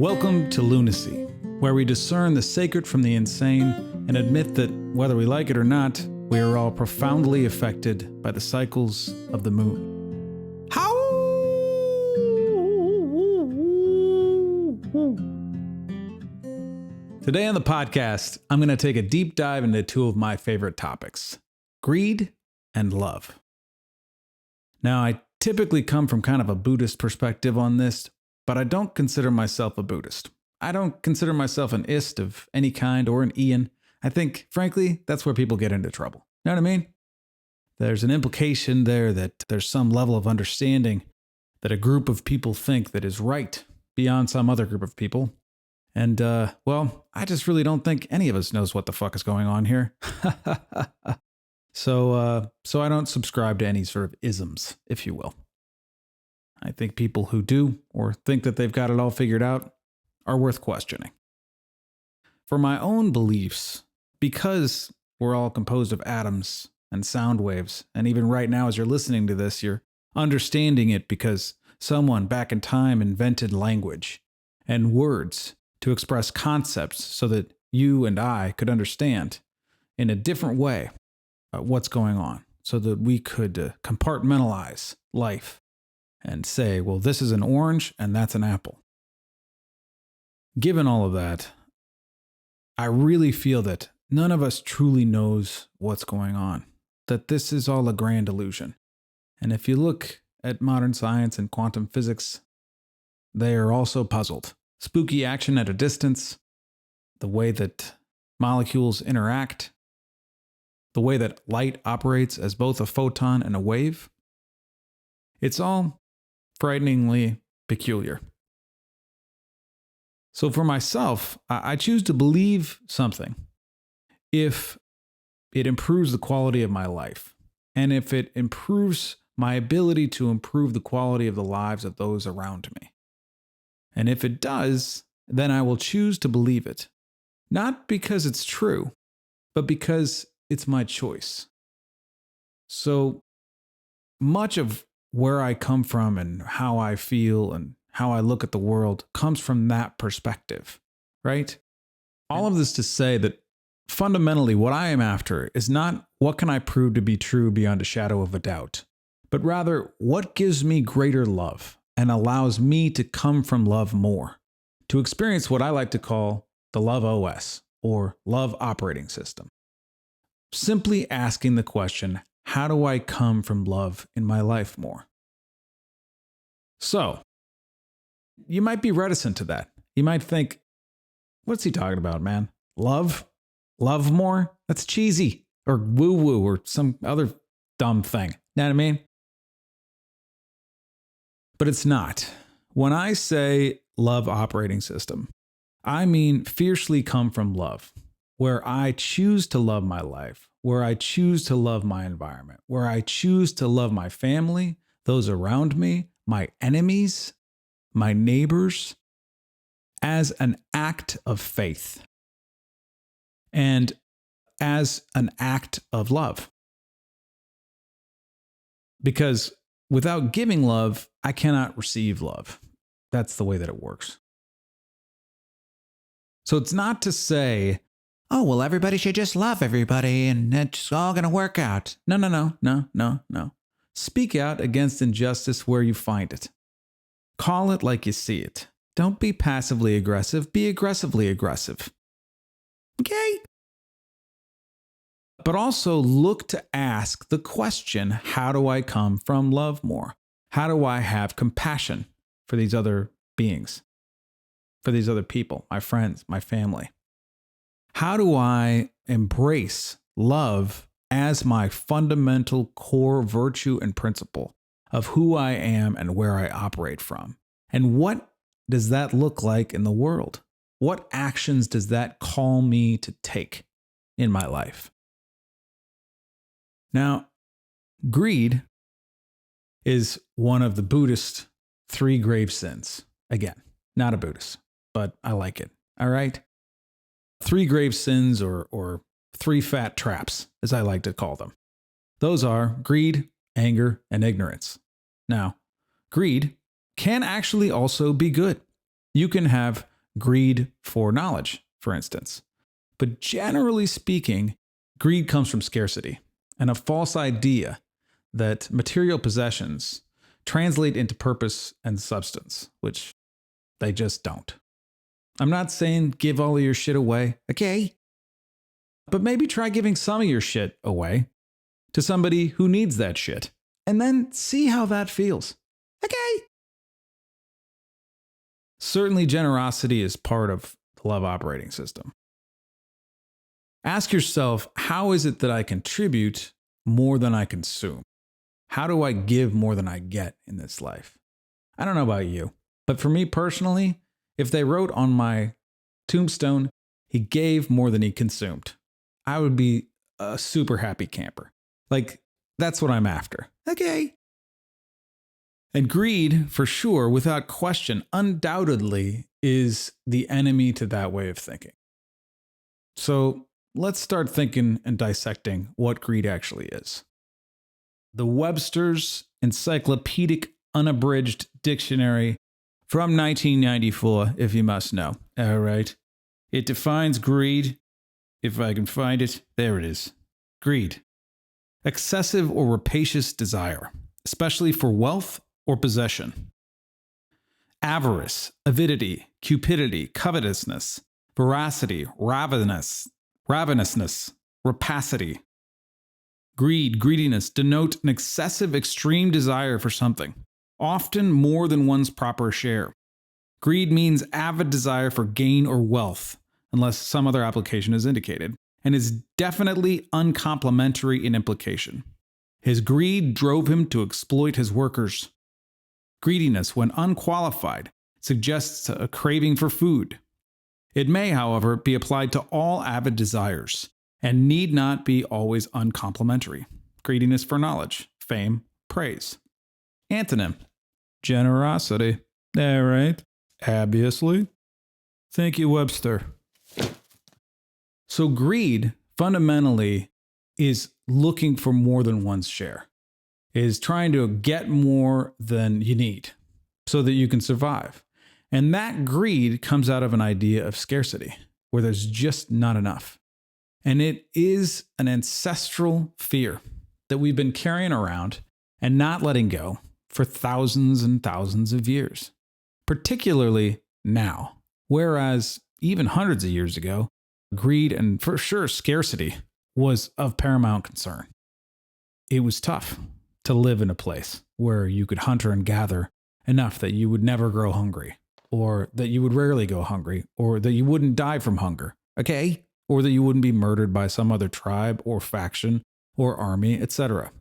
Welcome to Lunacy, where we discern the sacred from the insane and admit that, whether we like it or not, we are all profoundly affected by the cycles of the moon. How? Today on the podcast, I'm going to take a deep dive into two of my favorite topics, greed and love. Now, I typically come from kind of a Buddhist perspective on this, but I don't consider myself a Buddhist. I don't consider myself an ist of any kind or an Ian. I think, frankly, that's where people get into trouble. You know what I mean? There's an implication there that there's some level of understanding that a group of people think that is right beyond some other group of people. And, well, I just really don't think any of us knows what the fuck is going on here. So I don't subscribe to any sort of isms, if you will. I think people who do, or think that they've got it all figured out, are worth questioning. For my own beliefs, because we're all composed of atoms and sound waves, and even right now as you're listening to this, you're understanding it because someone back in time invented language and words to express concepts so that you and I could understand in a different way what's going on, so that we could compartmentalize life and say, well, this is an orange and that's an apple. Given all of that, I really feel that none of us truly knows what's going on, that this is all a grand illusion. And if you look at modern science and quantum physics, they are also puzzled. Spooky action at a distance, the way that molecules interact, the way that light operates as both a photon and a wave. It's all frighteningly peculiar. So for myself, I choose to believe something if it improves the quality of my life, and if it improves my ability to improve the quality of the lives of those around me. And if it does, then I will choose to believe it, not because it's true, but because it's my choice. So much of where I come from and how I feel and how I look at the world comes from that perspective, right? All of this to say that fundamentally what I am after is not what can I prove to be true beyond a shadow of a doubt, but rather what gives me greater love and allows me to come from love more, to experience what I like to call the love OS or love operating system. Simply asking the question, how do I come from love in my life more? So, you might be reticent to that. You might think, what's he talking about, man? Love? Love more? That's cheesy. Or woo-woo or some other dumb thing. You know what I mean? But it's not. When I say love operating system, I mean fiercely come from love, where I choose to love my life, where I choose to love my environment, where I choose to love my family, those around me, my enemies, my neighbors, as an act of faith and as an act of love. Because without giving love, I cannot receive love. That's the way that it works. So it's not to say, oh, well, everybody should just love everybody and it's all going to work out. No. Speak out against injustice where you find it. Call it like you see it. Don't be passively aggressive. Be aggressively aggressive. Okay? But also look to ask the question, how do I come from love more? How do I have compassion for these other beings? For these other people, my friends, my family? How do I embrace love as my fundamental core virtue and principle of who I am and where I operate from? And what does that look like in the world? What actions does that call me to take in my life? Now, greed is one of the Buddhist 3 grave sins. Again, not a Buddhist, but I like it. All right? 3 grave sins or 3 fat traps, as I like to call them. Those are greed, anger, and ignorance. Now, greed can actually also be good. You can have greed for knowledge, for instance. But generally speaking, greed comes from scarcity and a false idea that material possessions translate into purpose and substance, which they just don't. I'm not saying give all of your shit away, okay? But maybe try giving some of your shit away to somebody who needs that shit, and then see how that feels, okay? Certainly, generosity is part of the love operating system. Ask yourself, how is it that I contribute more than I consume? How do I give more than I get in this life? I don't know about you, but for me personally, if they wrote on my tombstone, he gave more than he consumed, I would be a super happy camper. Like, that's what I'm after. Okay. And greed, for sure, without question, undoubtedly is the enemy to that way of thinking. So let's start thinking and dissecting what greed actually is. The Webster's Encyclopedic Unabridged Dictionary from 1994, if you must know. All right. It defines greed, if I can find it. There it is. Greed. Excessive or rapacious desire, especially for wealth or possession. Avarice, avidity, cupidity, covetousness, voracity, ravenousness, rapacity. Greed, greediness denote an excessive, extreme desire for something, often more than one's proper share. Greed means avid desire for gain or wealth, unless some other application is indicated, and is definitely uncomplimentary in implication. His greed drove him to exploit his workers. Greediness, when unqualified, suggests a craving for food. It may, however, be applied to all avid desires, and need not be always uncomplimentary. Greediness for knowledge, fame, praise. Antonym: generosity. All right. Obviously. Thank you, Webster. So greed fundamentally is looking for more than one's share, is trying to get more than you need so that you can survive. And that greed comes out of an idea of scarcity, where there's just not enough. And it is an ancestral fear that we've been carrying around and not letting go for thousands and thousands of years, particularly now. Whereas even hundreds of years ago, greed and for sure scarcity was of paramount concern. It was tough to live in a place where you could hunter and gather enough that you would never grow hungry, or that you would rarely go hungry, or that you wouldn't die from hunger, okay? Or that you wouldn't be murdered by some other tribe or faction or army, etc.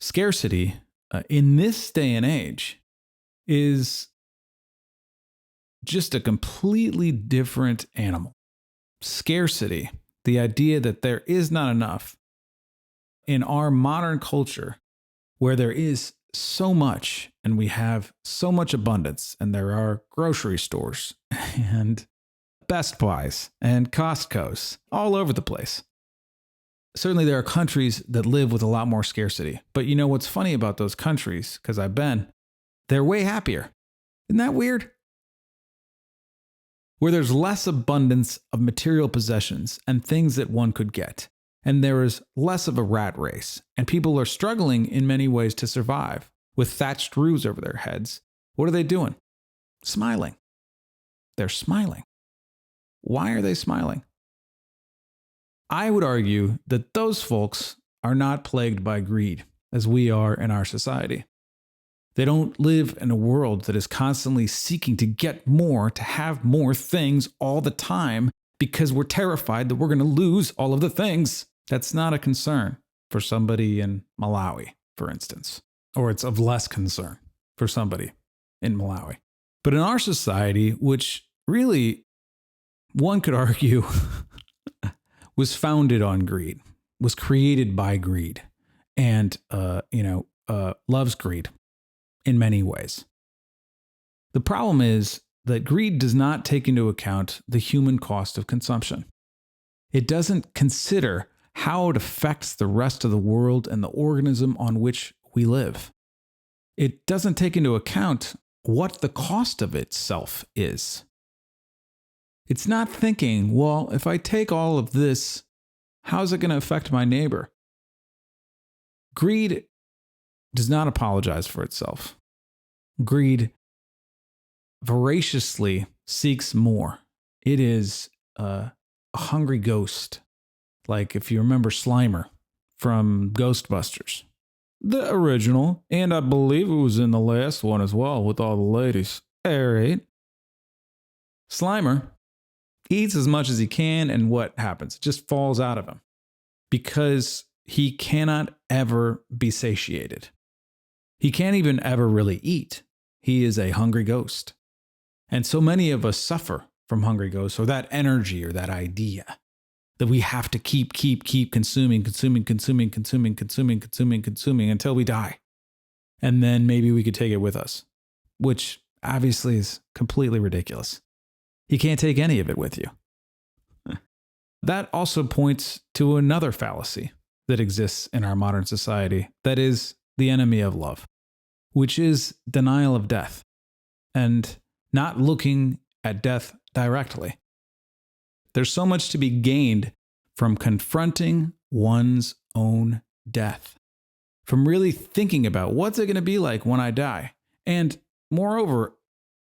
Scarcity in this day and age is just a completely different animal. Scarcity, the idea that there is not enough in our modern culture where there is so much and we have so much abundance, and there are grocery stores and Best Buys and Costco's all over the place. Certainly there are countries that live with a lot more scarcity. But you know what's funny about those countries, because I've been, they're way happier. Isn't that weird? Where there's less abundance of material possessions and things that one could get, and there is less of a rat race, and people are struggling in many ways to survive with thatched roofs over their heads. What are they doing? Smiling. They're smiling. Why are they smiling? I would argue that those folks are not plagued by greed as we are in our society. They don't live in a world that is constantly seeking to get more, to have more things all the time, because we're terrified that we're going to lose all of the things. That's not a concern for somebody in Malawi, for instance, or it's of less concern for somebody in Malawi. But in our society, which really one could argue was founded on greed, was created by greed, and loves greed in many ways. The problem is that greed does not take into account the human cost of consumption. It doesn't consider how it affects the rest of the world and the organism on which we live. It doesn't take into account what the cost of itself is. It's not thinking, well, if I take all of this, how's it going to affect my neighbor? Greed does not apologize for itself. Greed voraciously seeks more. It is a hungry ghost. Like if you remember Slimer from Ghostbusters, the original, and I believe it was in the last one as well with all the ladies. All right. Slimer eats as much as he can, and what happens? It just falls out of him because he cannot ever be satiated. He can't even ever really eat. He is a hungry ghost. And so many of us suffer from hungry ghosts, or that energy or that idea that we have to keep consuming until we die. And then maybe we could take it with us, which obviously is completely ridiculous. You can't take any of it with you. That also points to another fallacy that exists in our modern society that is the enemy of love, which is denial of death and not looking at death directly. There's so much to be gained from confronting one's own death, from really thinking about what's it going to be like when I die? And moreover,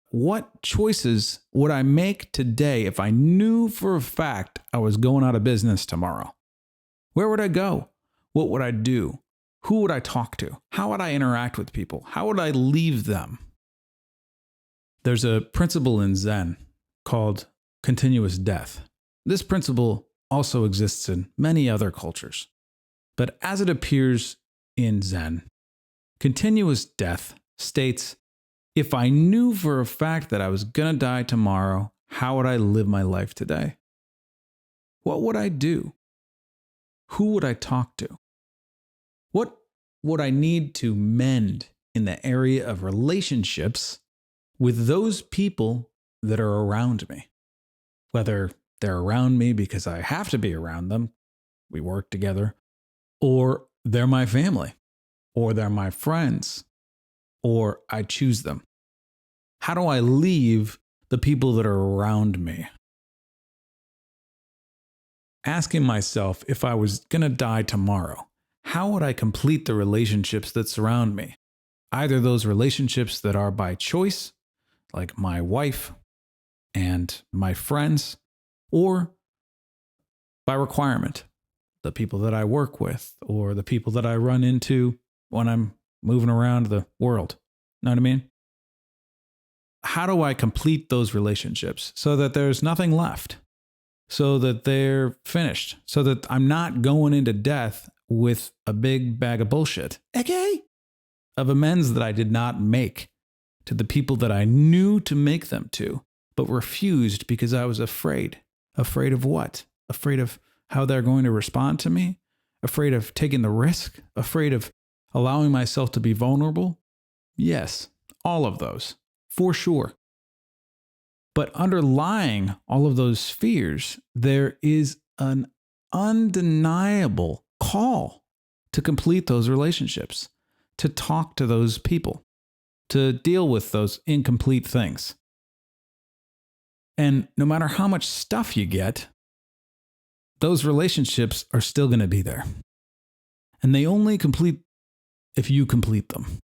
what choices would I make today if I knew for a fact I was going out of business tomorrow? Where would I go? What would I do? Who would I talk to? How would I interact with people? How would I leave them? There's a principle in Zen called continuous death. This principle also exists in many other cultures. But as it appears in Zen, continuous death states, if I knew for a fact that I was going to die tomorrow, how would I live my life today? What would I do? Who would I talk to? What would I need to mend in the area of relationships with those people that are around me? Whether they're around me because I have to be around them, we work together, or they're my family, or they're my friends, or I choose them. How do I leave the people that are around me? Asking myself if I was going to die tomorrow, how would I complete the relationships that surround me? Either those relationships that are by choice, like my wife and my friends, or by requirement, the people that I work with or the people that I run into when I'm moving around the world. Know what I mean? How do I complete those relationships so that there's nothing left? So that they're finished, so that I'm not going into death with a big bag of bullshit, okay, of amends that I did not make to the people that I knew to make them to, but refused because I was afraid. Afraid of what? Afraid of how they're going to respond to me? Afraid of taking the risk? Afraid of allowing myself to be vulnerable? Yes, all of those, for sure. But underlying all of those fears, there is an undeniable call to complete those relationships, to talk to those people, to deal with those incomplete things. And no matter how much stuff you get, those relationships are still going to be there. And they only complete if you complete them.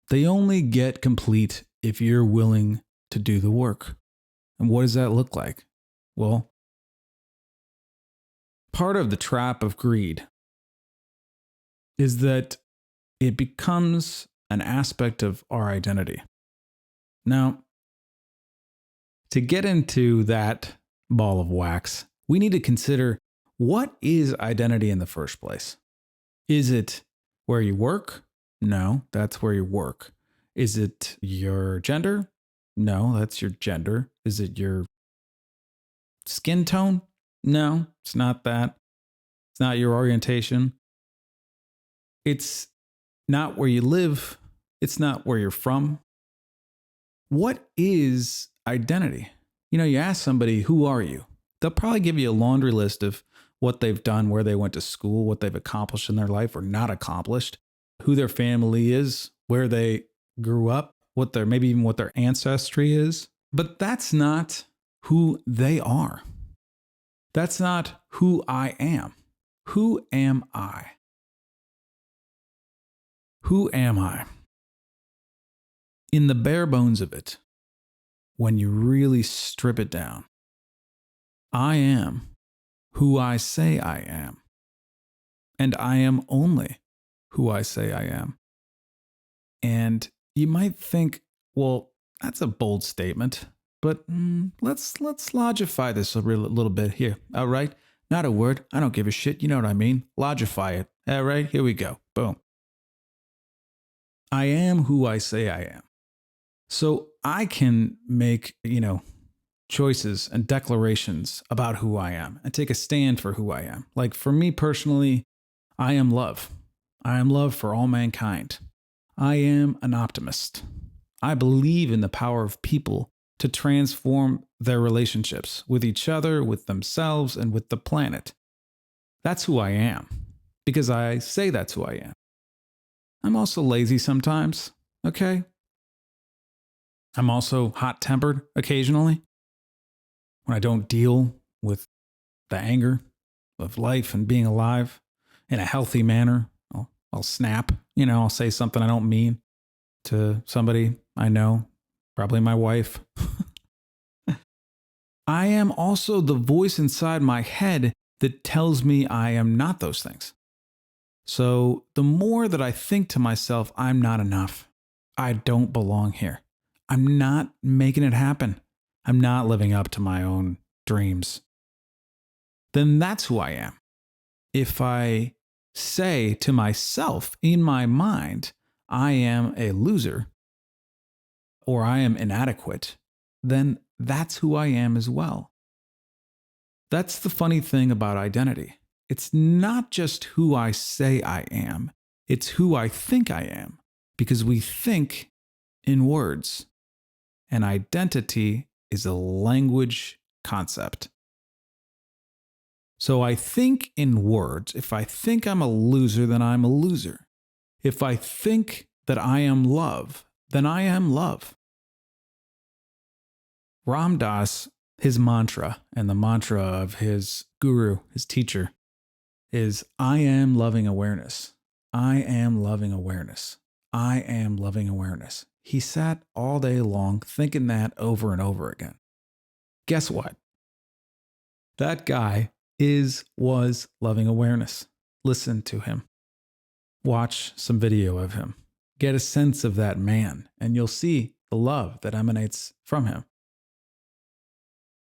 They only get complete if you're willing to do the work. And what does that look like? Well, part of the trap of greed is that it becomes an aspect of our identity. Now, to get into that ball of wax, we need to consider, what is identity in the first place? Is it where you work? No, that's where you work. Is it your gender? No, that's your gender. Is it your skin tone? No, it's not that. It's not your orientation. It's not where you live. It's not where you're from. What is identity? You know, you ask somebody, who are you? They'll probably give you a laundry list of what they've done, where they went to school, what they've accomplished in their life or not accomplished, who their family is, where they grew up, maybe even what their ancestry is. But that's not who they are. That's not who I am. Who am I? Who am I? In the bare bones of it, when you really strip it down, I am who I say I am. And I am only who I say I am. And you might think, well, that's a bold statement, but let's logify this a little bit here. All right? Not a word. I don't give a shit. You know what I mean? Logify it. All right? Here we go. Boom. I am who I say I am. So I can make, choices and declarations about who I am and take a stand for who I am. Like for me personally, I am love. I am love for all mankind. I am an optimist. I believe in the power of people to transform their relationships with each other, with themselves, and with the planet. That's who I am because I say that's who I am. I'm also lazy sometimes, okay? I'm also hot-tempered occasionally when I don't deal with the anger of life and being alive in a healthy manner. I'll snap, I'll say something I don't mean to somebody I know, probably my wife. I am also the voice inside my head that tells me I am not those things. So the more that I think to myself, I'm not enough, I don't belong here, I'm not making it happen, I'm not living up to my own dreams, then that's who I am. If I say to myself in my mind, I am a loser or I am inadequate, then that's who I am as well. That's the funny thing about identity. It's not just who I say I am, it's who I think I am, because we think in words, and identity is a language concept. So I think in words. If I think I'm a loser, then I'm a loser. If I think that I am love, then I am love. Ram Dass, his mantra and the mantra of his guru, his teacher, is I am loving awareness. I am loving awareness. I am loving awareness. He sat all day long thinking that over and over again. Guess what? That guy was loving awareness. Listen to him. Watch some video of him. Get a sense of that man, and you'll see the love that emanates from him.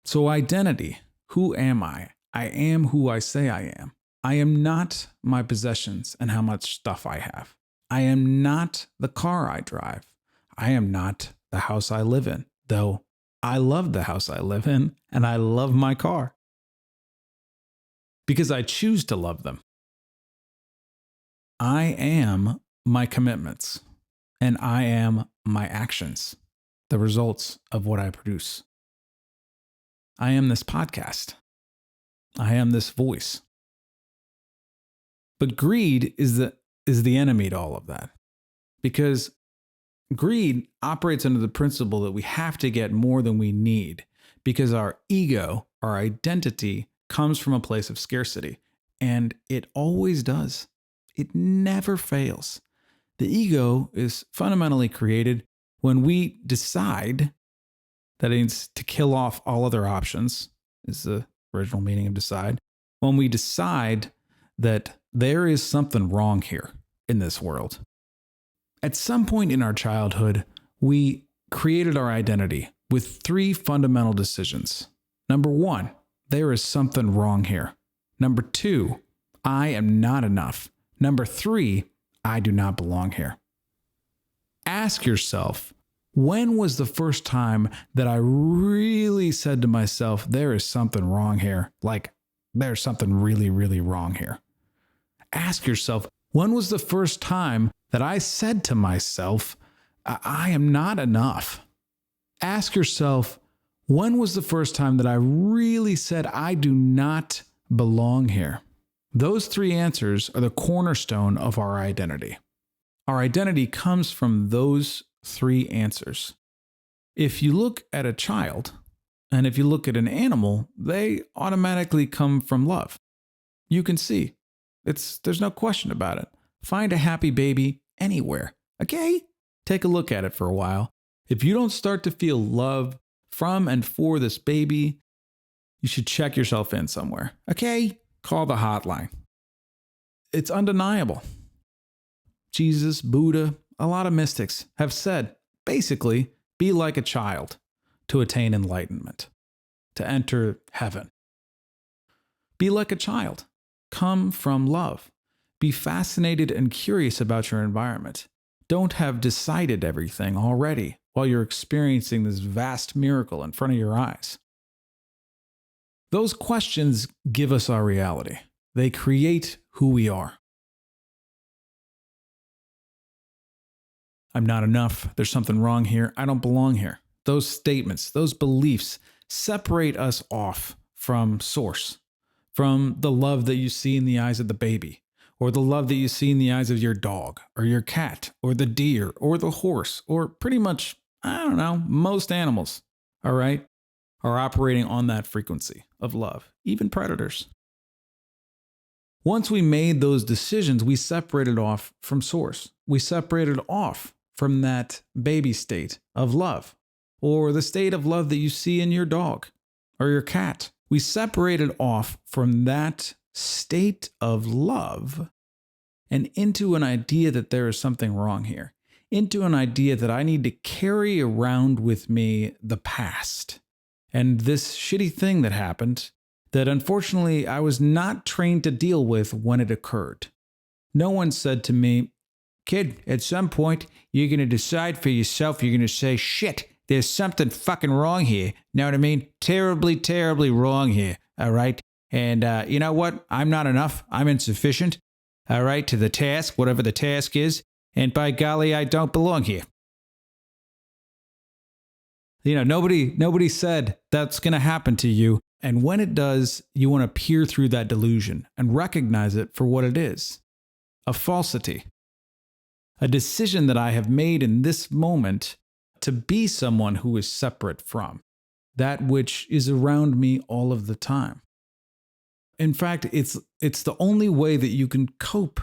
So identity, who am I? I am who I say I am. I am not my possessions and how much stuff I have. I am not the car I drive. I am not the house I live in, though I love the house I live in and I love my car. Because I choose to love them. I am my commitments, and I am my actions, the results of what I produce. I am this podcast. I am this voice. But greed is the enemy to all of that, because greed operates under the principle that we have to get more than we need, because our ego, our identity, comes from a place of scarcity, and it always does. It never fails. The ego is fundamentally created when we decide that it's to kill off all other options, is the original meaning of decide. When we decide that there is something wrong here in this world. At some point in our childhood, we created our identity with three fundamental decisions. Number one, there is something wrong here. Number two, I am not enough. Number three, I do not belong here. Ask yourself, when was the first time that I really said to myself, there is something wrong here? Like, there's something really, really wrong here. Ask yourself, when was the first time that I said to myself, I am not enough? Ask yourself, when was the first time that I really said, I do not belong here? Those three answers are the cornerstone of our identity. Our identity comes from those three answers. If you look at a child, And if you look at an animal, they automatically come from love. You can see. There's no question about it. Find a happy baby anywhere, okay? Take a look at it for a while. If you don't start to feel love from and for this baby, you should check yourself in somewhere, okay? Call the hotline. It's undeniable. Jesus, Buddha, a lot of mystics have said, basically, be like a child to attain enlightenment, to enter heaven. Be like a child. Come from love. Be fascinated and curious about your environment. Don't have decided everything already while you're experiencing this vast miracle in front of your eyes. Those questions give us our reality. They create who we are. I'm not enough. There's something wrong here. I don't belong here. Those statements, those beliefs separate us off from source, from the love that you see in the eyes of the baby, or the love that you see in the eyes of your dog, or your cat, or the deer, or the horse, or pretty much, I don't know, most animals, all right, are operating on that frequency of love, even predators. Once we made those decisions, we separated off from source. We separated off from that baby state of love, or the state of love that you see in your dog or your cat. We separated off from that state of love and into an idea that there is something wrong here, into an idea that I need to carry around with me the past and this shitty thing that happened that unfortunately I was not trained to deal with when it occurred. No one said to me, kid, at some point, you're going to decide for yourself, you're going to say, shit, there's something fucking wrong here. Know what I mean? Terribly, terribly wrong here. All right. And you know what? I'm not enough. I'm insufficient. All right. To the task, whatever the task is. And by golly, I don't belong here. You know, nobody said that's going to happen to you. And when it does, you want to peer through that delusion and recognize it for what it is. A falsity. A decision that I have made in this moment to be someone who is separate from that which is around me all of the time. In fact, it's the only way that you can cope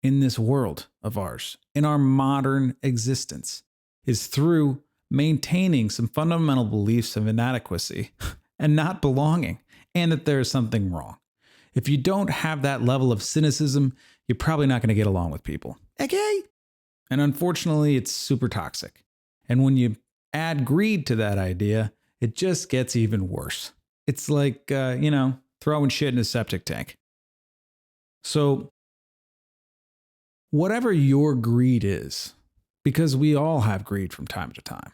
in this world of ours, in our modern existence, is through maintaining some fundamental beliefs of inadequacy and not belonging, and that there is something wrong. If you don't have that level of cynicism, you're probably not going to get along with people. Okay? And unfortunately, it's super toxic. And when you add greed to that idea, it just gets even worse. It's like, throwing shit in a septic tank. So, whatever your greed is, because we all have greed from time to time,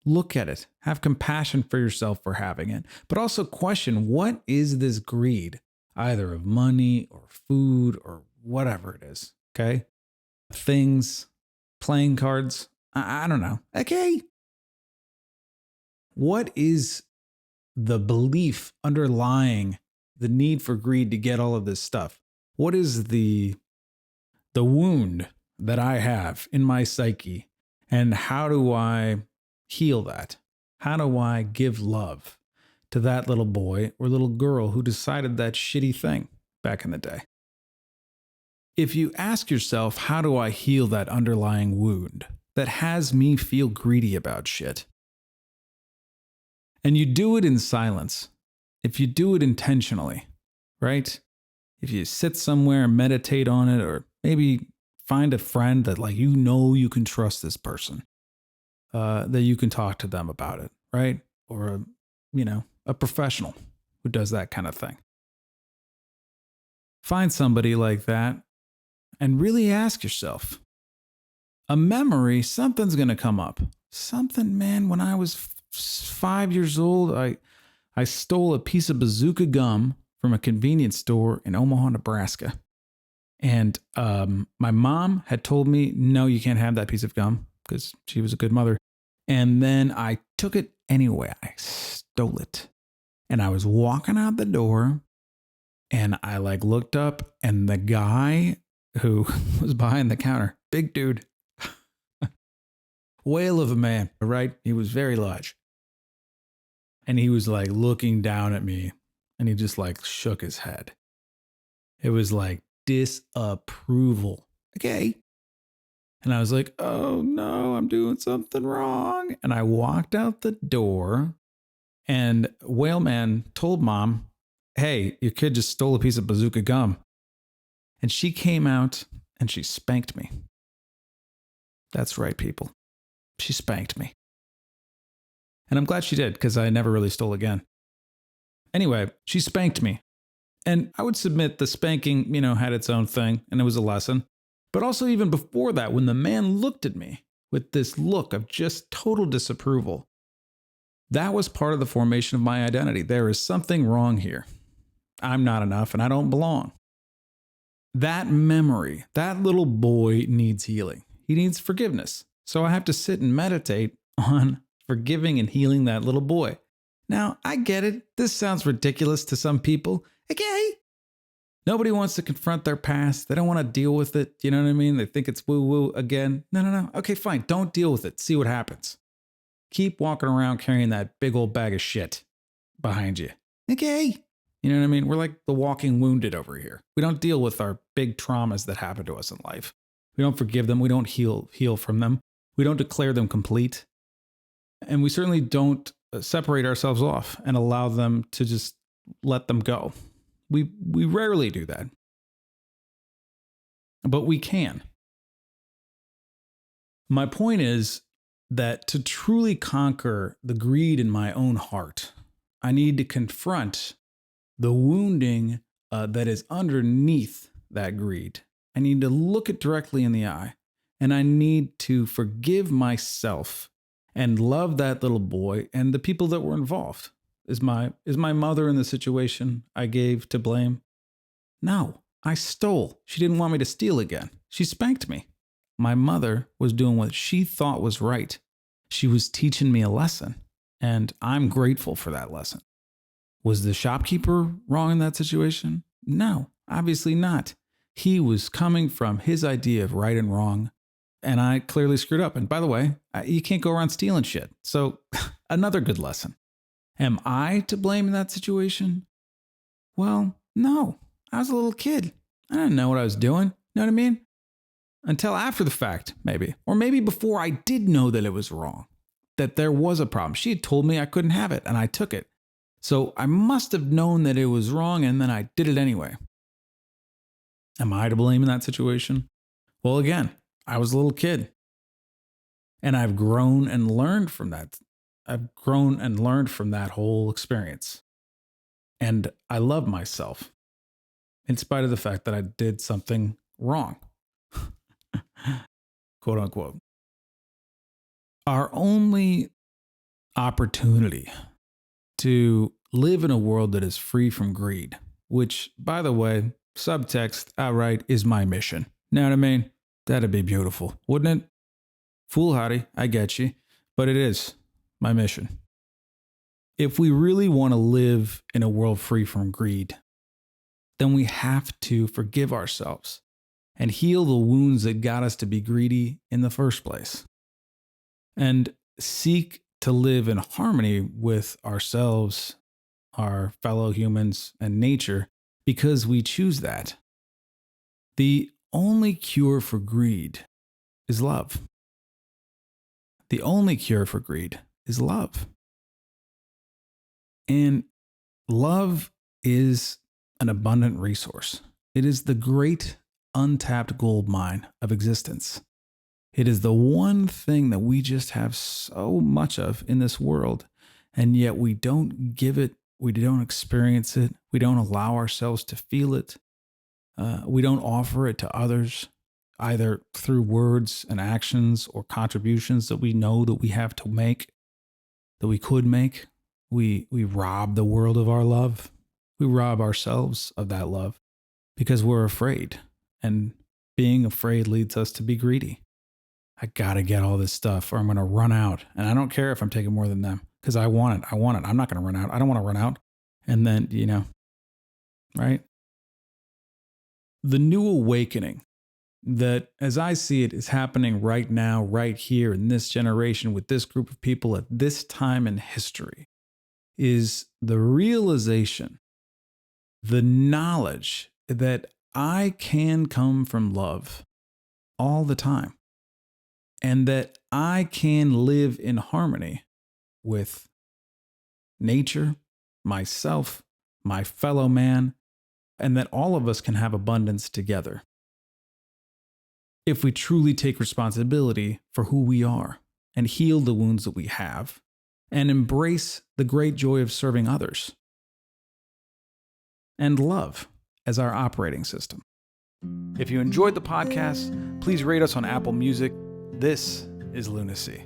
look at it. Have compassion for yourself for having it. But also question, what is this greed? Either of money or food or whatever it is. Okay? Things, playing cards. I don't know. Okay. What is the belief underlying the need for greed to get all of this stuff? What is the wound that I have in my psyche? And how do I heal that? How do I give love to that little boy or little girl who decided that shitty thing back in the day? If you ask yourself, how do I heal that underlying wound that has me feel greedy about shit? And you do it in silence. If you do it intentionally, right? If you sit somewhere and meditate on it, or maybe find a friend that you can trust this person, that you can talk to them about it, right? Or a professional who does that kind of thing. Find somebody like that and really ask yourself, a memory, something's going to come up. Something, man, when I was 5 years old, I stole a piece of bazooka gum from a convenience store in Omaha, Nebraska. And my mom had told me, no, you can't have that piece of gum, because she was a good mother. And then I took it anyway. I stole it. And I was walking out the door, and I looked up, and the guy who was behind the counter, big dude, whale of a man, right? He was very large. And he was like looking down at me and he just like shook his head. It was like disapproval. Okay. And I was like, oh no, I'm doing something wrong. And I walked out the door and Whaleman told mom, hey, your kid just stole a piece of bazooka gum. And she came out and she spanked me. That's right, people. She spanked me. And I'm glad she did because I never really stole again. Anyway, she spanked me. And I would submit the spanking, had its own thing and it was a lesson. But also even before that, when the man looked at me with this look of just total disapproval, that was part of the formation of my identity. There is something wrong here. I'm not enough and I don't belong. That memory, that little boy needs healing. He needs forgiveness. So I have to sit and meditate on forgiving and healing that little boy. Now, I get it. This sounds ridiculous to some people. Okay. Nobody wants to confront their past. They don't want to deal with it. You know what I mean? They think it's woo-woo again. No. Okay, fine. Don't deal with it. See what happens. Keep walking around carrying that big old bag of shit behind you. Okay. You know what I mean? We're like the walking wounded over here. We don't deal with our big traumas that happen to us in life. We don't forgive them. We don't heal from them. We don't declare them complete. And we certainly don't separate ourselves off and allow them to just let them go. We rarely do that. But we can. My point is that to truly conquer the greed in my own heart, I need to confront the wounding that is underneath that greed. I need to look it directly in the eye, and I need to forgive myself and love that little boy and the people that were involved. Is my mother in the situation I gave to blame? No, I stole. She didn't want me to steal again. She spanked me. My mother was doing what she thought was right. She was teaching me a lesson, and I'm grateful for that lesson. Was the shopkeeper wrong in that situation? No, obviously not. He was coming from his idea of right and wrong, and I clearly screwed up. And by the way, you can't go around stealing shit. So another good lesson. Am I to blame in that situation? Well, no. I was a little kid. I didn't know what I was doing. Know what I mean? Until after the fact, maybe. Or maybe before I did know that it was wrong, that there was a problem. She had told me I couldn't have it, and I took it. So I must have known that it was wrong, and then I did it anyway. Am I to blame in that situation? Well, again, I was a little kid. And I've grown and learned from that. I've grown and learned from that whole experience. And I love myself, in spite of the fact that I did something wrong. Quote unquote. Our only opportunity to live in a world that is free from greed, which, by the way, subtext outright is my mission. Know what I mean? That'd be beautiful, wouldn't it? Foolhardy, I get you, but it is my mission. If we really want to live in a world free from greed, then we have to forgive ourselves and heal the wounds that got us to be greedy in the first place. And seek to live in harmony with ourselves, our fellow humans, and nature because we choose that. The only cure for greed is love. The only cure for greed is love. And love is an abundant resource. It is the great untapped gold mine of existence. It is the one thing that we just have so much of in this world, and yet we don't give it, we don't experience it, we don't allow ourselves to feel it, we don't offer it to others, either through words and actions or contributions that we know that we have to make, that we could make. We rob the world of our love. We rob ourselves of that love because we're afraid, and being afraid leads us to be greedy. I gotta get all this stuff or I'm gonna run out. And I don't care if I'm taking more than them because I want it. I'm not gonna run out. I don't want to run out. And then, right? The new awakening that, as I see it, is happening right now, right here in this generation with this group of people at this time in history is the realization, the knowledge that I can come from love all the time, and that I can live in harmony with nature, myself, my fellow man, and that all of us can have abundance together if we truly take responsibility for who we are and heal the wounds that we have and embrace the great joy of serving others and love as our operating system. If you enjoyed the podcast, please rate us on Apple Music. This is Lunacy.